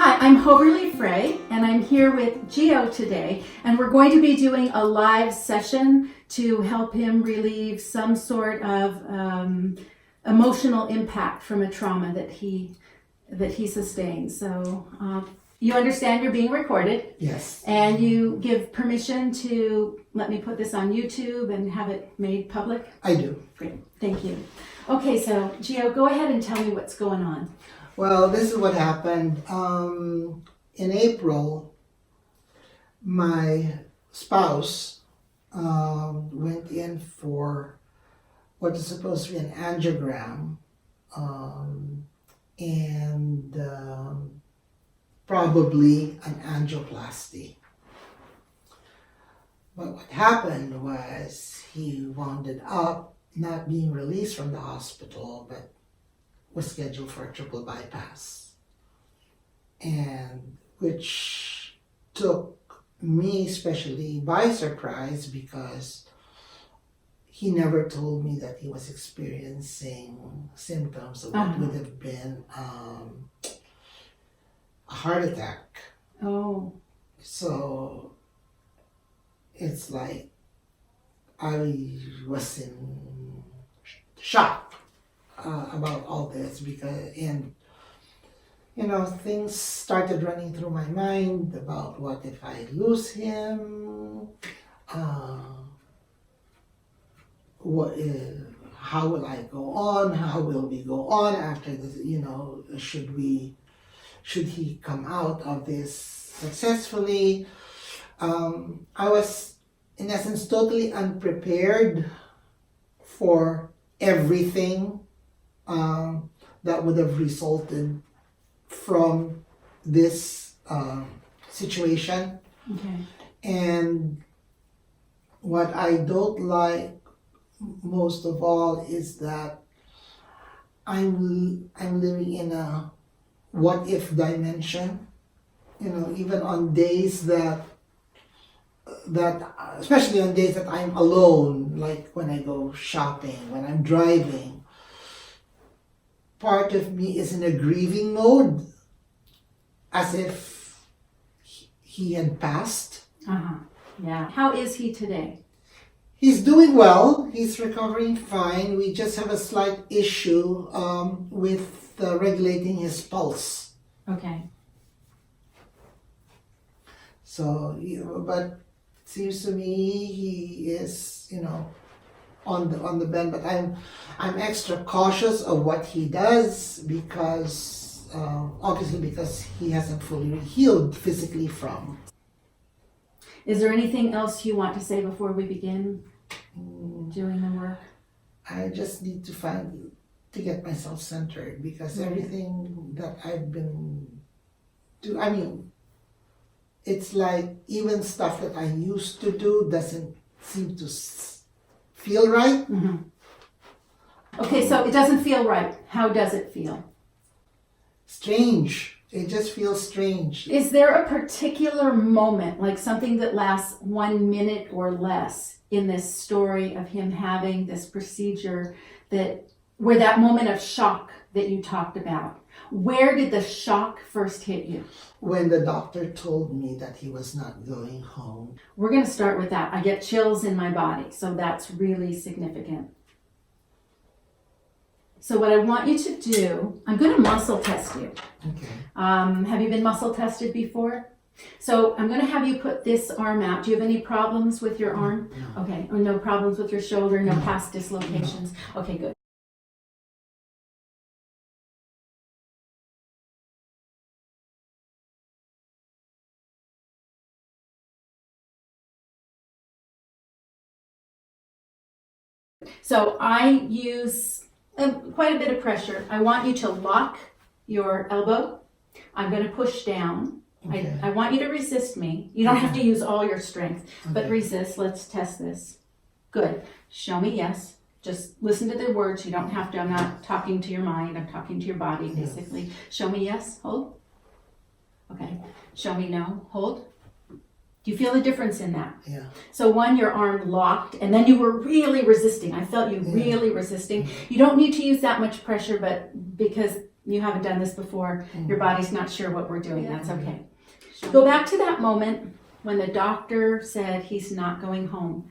Hi, I'm Hoberleigh and I'm here with Gio today, and we're going to be doing a live session to help him relieve some sort of emotional impact from a trauma that he sustained. So you understand you're being recorded. Yes. And you give permission to let me put this on YouTube and have it made public? I do. Great, thank you. Okay, so Gio, go ahead and tell me what's going on. Well, this is what happened. In April, my spouse went in for what is supposed to be an angiogram and probably an angioplasty. But what happened was he wound up not being released from the hospital, but was scheduled for a triple bypass, and which took me especially by surprise because he never told me that he was experiencing symptoms of what would have been a heart attack. Oh. So it's like I was in shock about all this because, and you know, things started running through my mind about what if I lose him, how will I go on, how will we go on after this, you know, should he come out of this successfully. I was in essence totally unprepared for everything that would have resulted from this situation. Okay. And what I don't like most of all is that I'm living in a what if dimension. You know, even on days that especially on days that I'm alone, like when I go shopping, when I'm driving, part of me is in a grieving mode, as if he had passed. Yeah. How is he today? He's doing well. He's recovering fine. We just have a slight issue with regulating his pulse. Okay. So, but it seems to me he is, you know, on the bend. But I'm extra cautious of what he does because obviously because he hasn't fully healed physically from. Is there anything else you want to say before we begin doing the work? I just need to get myself centered because everything that I've been doing, I mean, it's like even stuff that I used to do doesn't seem to feel right. Mm-hmm. Okay, so it doesn't feel right. How does it feel? Strange. It just feels strange. Is there a particular moment, like something that lasts 1 minute or less in this story of him having this procedure, where that moment of shock that you talked about, where did the shock first hit you? When the doctor told me that he was not going home. We're going to start with that. I get chills in my body, so that's really significant. So what I want you to do, I'm going to muscle test you. Okay. Have you been muscle tested before? So I'm going to have you put this arm out. Do you have any problems with your arm? No. Okay. Or no problems with your shoulder? No past dislocations? No. Okay, good. So I use quite a bit of pressure. I want you to lock your elbow. I'm going to push down. Okay. I want you to resist me. You don't have to use all your strength, but Okay. resist. Let's test this. Good. Show me yes. Just listen to the words. You don't have to. I'm not talking to your mind. I'm talking to your body, basically. Yes. Show me yes. Hold. Okay. Show me no. Hold. Do you feel the difference in that? Yeah. So one, your arm locked, and then you were really resisting. I felt you really resisting. You don't need to use that much pressure, but because you haven't done this before, your body's not sure what we're doing. That's okay. Go back to that moment when the doctor said he's not going home.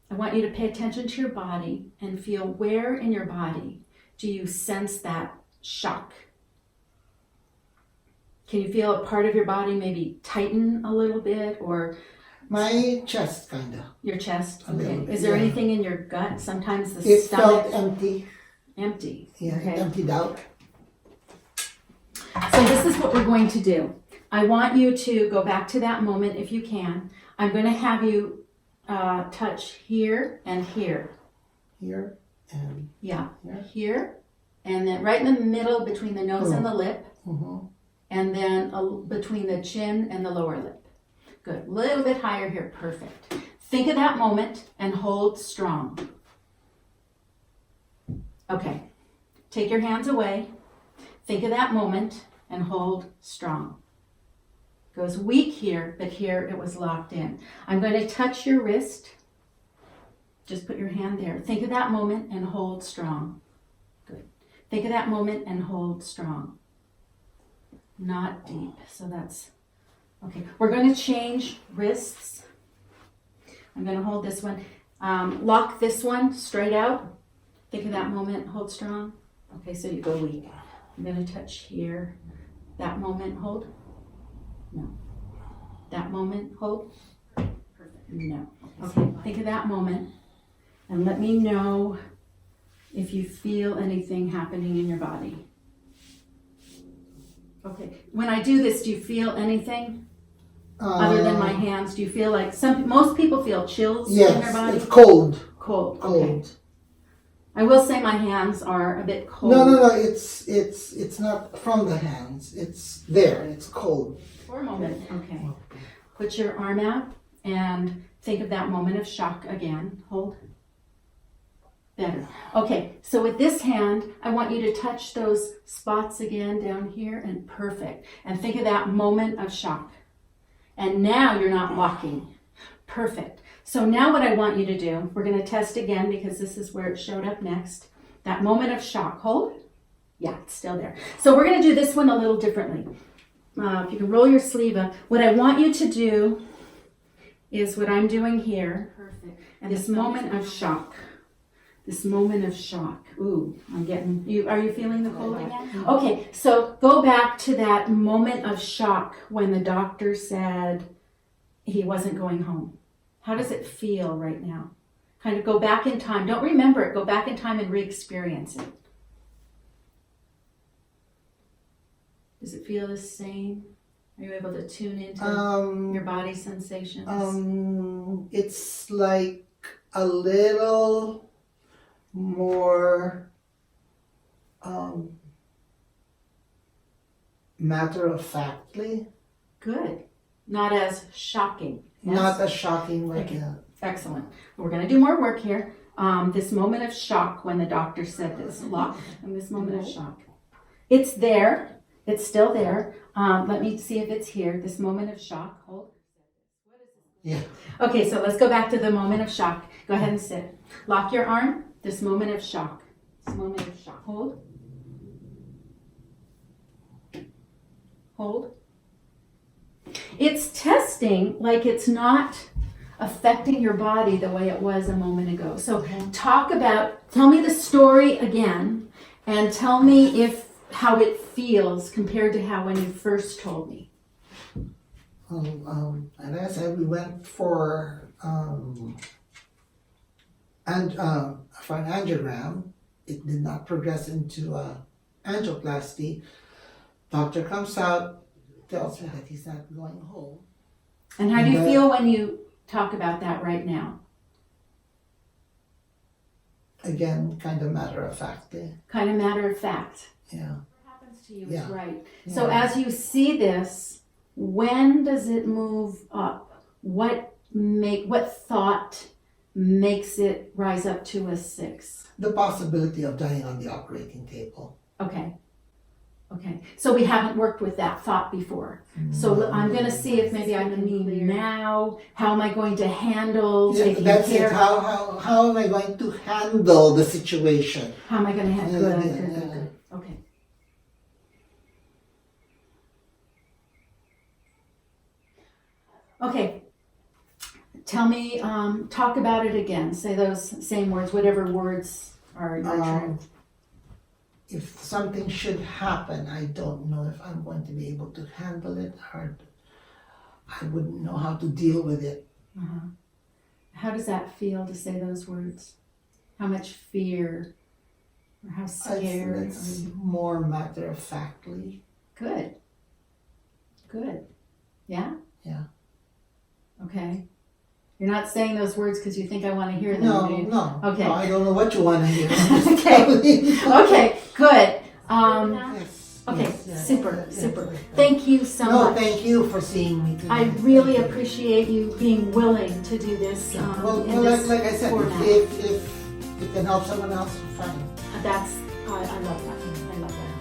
I want you to pay attention to your body and feel where in your body do you sense that shock. Can you feel a part of your body maybe tighten a little bit, or My chest, kind of. your chest? A little Okay. bit, Is there yeah. anything in your gut? Sometimes the It stomach felt empty. empty. Yeah, Okay. it emptied out. So this is what we're going to do. I want you to go back to that moment if you can. I'm going to have you touch here and here. Here and Yeah, here. here. And then right in the middle between the nose and the lip. Mm-hmm. And then between the chin and the lower lip. Good. A little bit higher here. Perfect. Think of that moment and hold strong. Okay. Take your hands away. Think of that moment and hold strong. Goes weak here, but here it was locked in. I'm going to touch your wrist. Just put your hand there. Think of that moment and hold strong. Good. Think of that moment and hold strong. Not deep, so that's okay. We're going to change wrists. I'm going to hold this one. Lock this one straight out. Think of that moment, hold strong. Okay, so you go weak. I'm going to touch here. That moment, hold. No. That moment, hold. Perfect. No. Okay, think of that moment and let me know if you feel anything happening in your body. Okay. When I do this, do you feel anything other than my hands? Do you feel like most people feel chills in their Yes, body? it's cold. Cold. Cold. Okay. I will say my hands are a bit cold. No. It's not from the hands. It's there. It's cold. For a moment. Okay. Put your arm out and think of that moment of shock again. Hold. Better. Okay, so with this hand, I want you to touch those spots again down here, and perfect. And think of that moment of shock. And now you're not locking. Perfect. So now what I want you to do, we're going to test again because this is where it showed up next. That moment of shock. Hold. Yeah, it's still there. So we're going to do this one a little differently. If you can roll your sleeve up. What I want you to do is what I'm doing here. Perfect. And this moment of shock. This moment of shock. Ooh, I'm getting you. Are you feeling the cold again? Okay, so go back to that moment of shock when the doctor said he wasn't going home. How does it feel right now? Kind of go back in time. Don't remember it. Go back in time and re-experience it. Does it feel the same? Are you able to tune into your body sensations? It's like a little more matter-of-factly. Good. Not as shocking. Yes? Not as shocking like Okay. that. Excellent. We're going to do more work here. This moment of shock when the doctor said this. Lock. And this moment of shock. It's there. It's still there. Let me see if it's here. This moment of shock. Hold. Yeah. Okay, so let's go back to the moment of shock. Go ahead and sit. Lock your arm. This moment of shock. This moment of shock. Hold. Hold. It's testing like it's not affecting your body the way it was a moment ago. So tell me the story again and tell me how it feels compared to how when you first told me. And as I said, we went for an angiogram. It did not progress into angioplasty. Doctor comes out, tells me that he's not going home. And how do you feel when you talk about that right now? Again, kind of matter of fact. Kind of matter of fact. Yeah. What happens to you is Yeah. right. Yeah. So as you see this, when does it move up? What thought makes it rise up to a 6? The possibility of dying on the operating table. Okay. Okay, so we haven't worked with that thought before. So I'm going to see if maybe I'm going to mean now. How am I going to handle Yeah, taking that's care? it. How am I going to handle the situation? How am I going to handle? Good, Yeah, good, yeah. good, good. Okay. Okay. Tell me, talk about it again. Say those same words, whatever words are your turn. If something should happen, I don't know if I'm going to be able to handle it, or I wouldn't know how to deal with it. Uh-huh. How does that feel to say those words? How much fear or how scared? It's more matter of factly. Good. Good. Yeah? Yeah. Okay. You're not saying those words because you think I want to hear them. No, do you? no. Okay. No, I don't know what you want to hear. Okay. Okay, good. Yes, Okay, yes, super, yes, super. yes. Thank you so No, much. thank you for seeing me today. I really Thank you. appreciate you being willing to do this. Well, in this like I said, format. if it can help someone else, fine. That's, I love that. I love that.